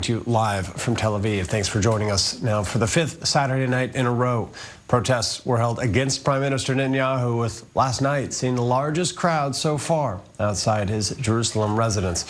To you live from Tel Aviv. Thanks for joining us. Now, for the fifth Saturday night in a row, protests were held against Prime Minister Netanyahu, with last night seeing the largest crowd so far outside his Jerusalem residence.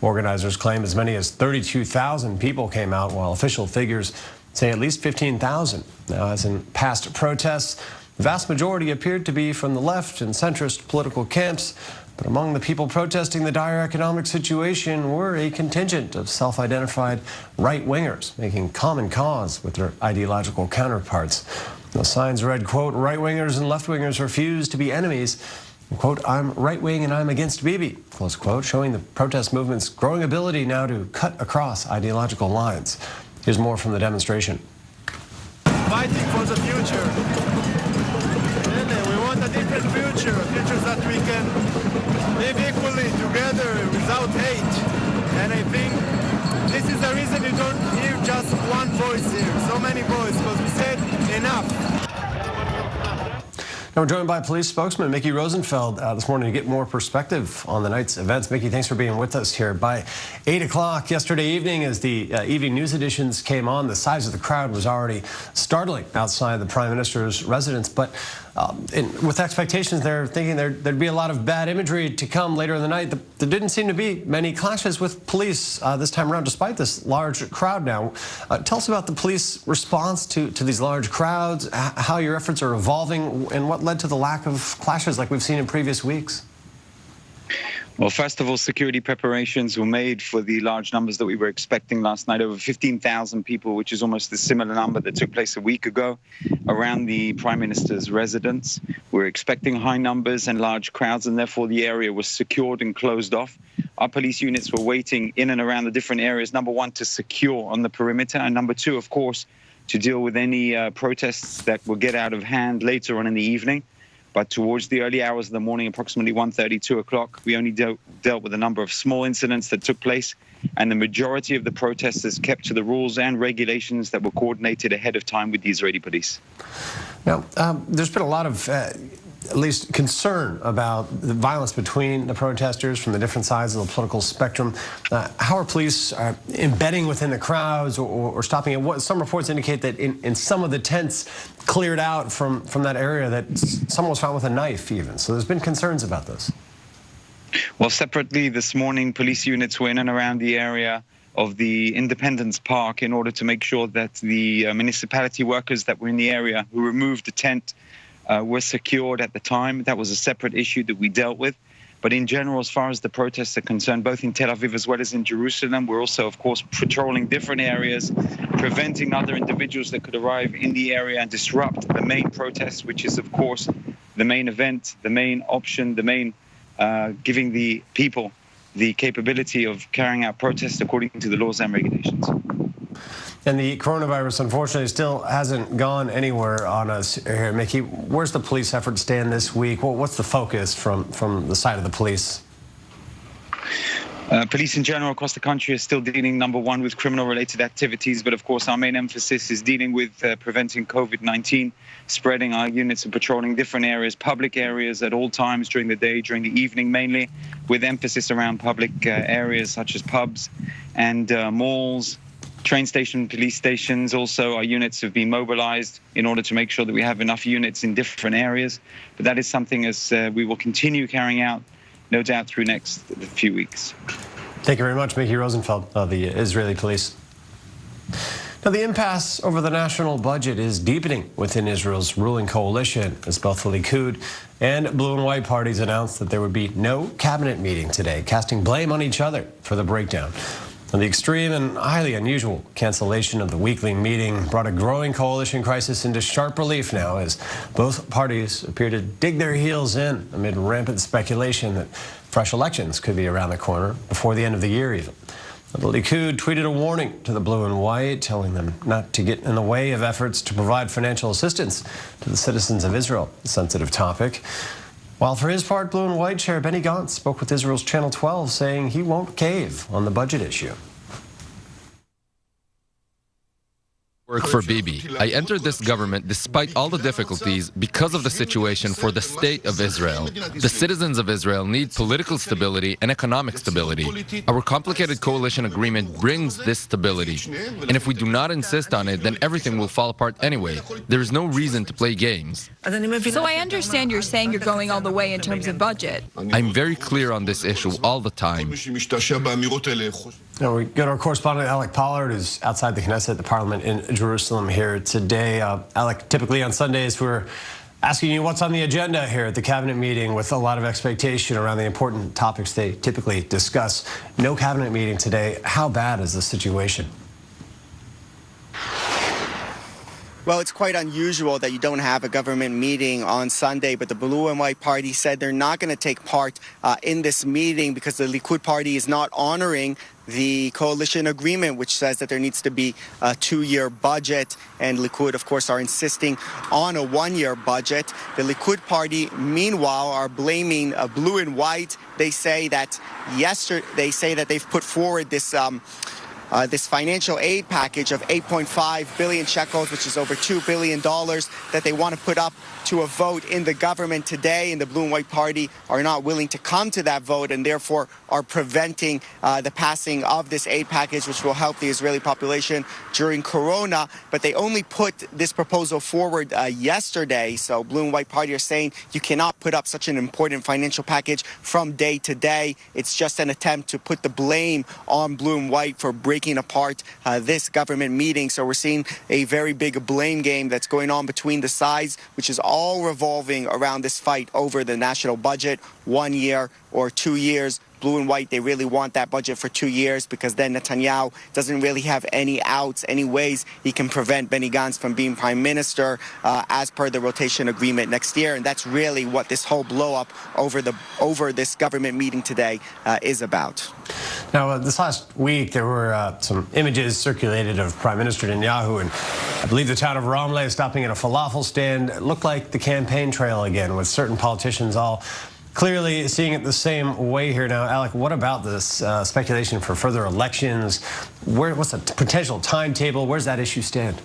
Organizers claim as many as 32,000 people came out, while official figures say at least 15,000. Now, as in past protests, the vast majority appeared to be from the left and centrist political camps. But among the people protesting the dire economic situation were a contingent of self-identified right-wingers, making common cause with their ideological counterparts. The signs read, quote, "Right-wingers and left-wingers refuse to be enemies." And, quote, "I'm right-wing and I'm against Bibi," close quote, showing the protest movement's growing ability now to cut across ideological lines. Here's more from the demonstration. Fighting for the future. We want a different future, a future that we can live equally together without hate. And I think this is the reason you don't hear just one voice here, so many voices, because we said enough. Now we're joined by police spokesman Mickey Rosenfeld this morning to get more perspective on the night's events. Mickey, thanks for being with us here. By 8 o'clock yesterday evening, as the evening news editions came on, the size of the crowd was already startling outside the Prime Minister's residence. But with expectations, they're thinking there'd be a lot of bad imagery to come later in the night. There didn't seem to be many clashes with police this time around, despite this large crowd now. Tell us about the police response to these large crowds, how your efforts are evolving, and what led to the lack of clashes like we've seen in previous weeks. Well, first of all, security preparations were made for the large numbers that we were expecting last night. Over 15,000 people, which is almost a similar number that took place a week ago around the Prime Minister's residence. We're expecting high numbers and large crowds, and therefore the area was secured and closed off. Our police units were waiting in and around the different areas, number one, to secure on the perimeter, and number two, of course, to deal with any protests that will get out of hand later on in the evening. But towards the early hours of the morning, approximately 1:30, 2 o'clock, we only dealt with a number of small incidents that took place, and the majority of the protesters kept to the rules and regulations that were coordinated ahead of time with the Israeli police. Now, there's been a lot of at least concern about the violence between the protesters from the different sides of the political spectrum. How are police embedding within the crowds or stopping it? Some reports indicate that in some of the tents cleared out from that area, that someone was found with a knife even. So there's been concerns about this. Well, separately this morning, police units were in and around the area of the Independence Park in order to make sure that the municipality workers that were in the area who removed the tent were secured at the time. That was a separate issue that we dealt with. But in general, as far as the protests are concerned, both in Tel Aviv as well as in Jerusalem, we're also, of course, patrolling different areas, preventing other individuals that could arrive in the area and disrupt the main protest, which is, of course, the main event, the main option, the main giving the people the capability of carrying out protests according to the laws and regulations. And the coronavirus, unfortunately, still hasn't gone anywhere on us here. Mickey, where's the police effort stand this week? What's the focus from the side of the police? Police in general across the country are still dealing, number one, with criminal-related activities. But, of course, our main emphasis is dealing with preventing COVID-19, spreading. Our units are patrolling different areas, public areas at all times during the day, during the evening mainly, with emphasis around public areas such as pubs and malls, train station, police stations. Also, our units have been mobilized in order to make sure that we have enough units in different areas. But that is something as we will continue carrying out, no doubt, through next few weeks. Thank you very much, Mickey Rosenfeld of the Israeli police. Now, the impasse over the national budget is deepening within Israel's ruling coalition, as both the Likud and blue and white parties announced that there would be no cabinet meeting today, casting blame on each other for the breakdown. And the extreme and highly unusual cancellation of the weekly meeting brought a growing coalition crisis into sharp relief now, as both parties appear to dig their heels in amid rampant speculation that fresh elections could be around the corner before the end of the year even. The Likud tweeted a warning to the blue and white, telling them not to get in the way of efforts to provide financial assistance to the citizens of Israel, a sensitive topic. While for his part, Blue and White Chair Benny Gantz spoke with Israel's Channel 12, saying he won't cave on the budget issue. Work for Bibi. I entered this government despite all the difficulties because of the situation for the state of Israel. The citizens of Israel need political stability and economic stability. Our complicated coalition agreement brings this stability. And if we do not insist on it, then everything will fall apart anyway. There is no reason to play games. So I understand you're saying you're going all the way in terms of budget. I'm very clear on this issue all the time. Now we go to our correspondent Alec Pollard, who's outside the Knesset, the parliament in Jerusalem here today. Alec, typically on Sundays we're asking you what's on the agenda here at the cabinet meeting with a lot of expectation around the important topics they typically discuss. No cabinet meeting today. How bad is the situation? Well, it's quite unusual that you don't have a government meeting on Sunday, but the Blue and White Party said they're not going to take part in this meeting because the Likud Party is not honoring the coalition agreement, which says that there needs to be a 2-year budget, and Likud, of course, are insisting on a 1-year budget. The Likud Party, meanwhile, are blaming Blue and White. They say that they've put forward this financial aid package of 8.5 billion shekels, which is over $2 billion, that they want to put up to a vote in the government today, and the Blue and White Party are not willing to come to that vote and therefore are preventing the passing of this aid package, which will help the Israeli population during Corona. But they only put this proposal forward yesterday, so Blue and White Party are saying you cannot put up such an important financial package from day to day. It's just an attempt to put the blame on Blue and White for breaking apart this government meeting. So we're seeing a very big blame game that's going on between the sides, which is all revolving around this fight over the national budget, 1 year or 2 years. Blue and White, they really want that budget for 2 years because then Netanyahu doesn't really have any outs, any ways he can prevent Benny Gantz from being prime minister as per the rotation agreement next year. And that's really what this whole blow up over this government meeting today is about. Now, this last week, there were some images circulated of Prime Minister Netanyahu, and I believe the town of Ramleh stopping at a falafel stand. It looked like the campaign trail again, with certain politicians all clearly seeing it the same way here. Now, Alec, what about this speculation for further elections? What's the potential timetable? Where's that issue stand?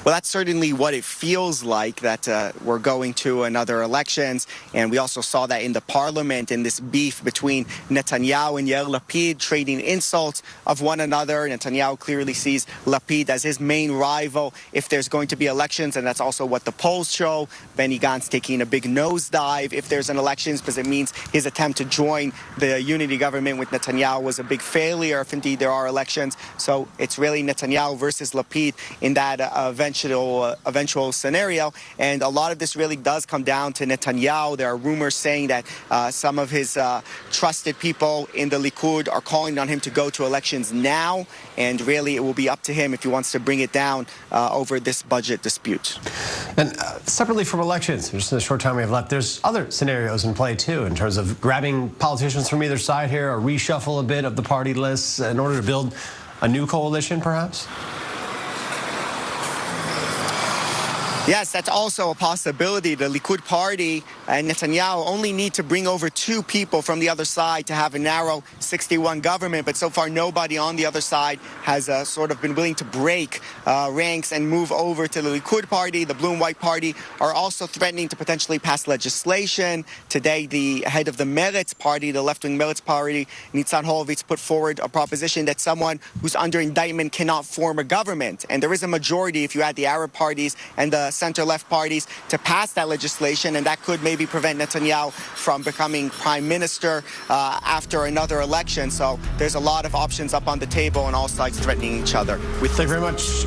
Well, that's certainly what it feels like, that we're going to another elections. And we also saw that in the parliament, in this beef between Netanyahu and Yair Lapid, trading insults of one another. Netanyahu clearly sees Lapid as his main rival if there's going to be elections, and that's also what the polls show. Benny Gantz taking a big nosedive if there's an elections, because it means his attempt to join the unity government with Netanyahu was a big failure if indeed there are elections. So it's really Netanyahu versus Lapid in that eventual scenario. And a lot of this really does come down to Netanyahu. There are rumors saying that some of his trusted people in the Likud are calling on him to go to elections now. And really, it will be up to him if he wants to bring it down over this budget dispute. And separately from elections, just in the short time we have left, there's other scenarios in play, too, in terms of grabbing politicians from either side here, or reshuffle a bit of the party lists in order to build a new coalition, perhaps? Yes, that's also a possibility. The Likud Party and Netanyahu only need to bring over 2 people from the other side to have a narrow 61 government, but so far nobody on the other side has sort of been willing to break ranks and move over to the Likud Party. The Blue and White Party are also threatening to potentially pass legislation. Today, the head of the Meretz Party, the left-wing Meretz Party, Nitzan Horovitz, put forward a proposition that someone who's under indictment cannot form a government. And there is a majority, if you add the Arab parties and the center-left parties, to pass that legislation, and that could maybe prevent Netanyahu from becoming prime minister after another election. So there's a lot of options up on the table, and all sides threatening each other. Thank you very much.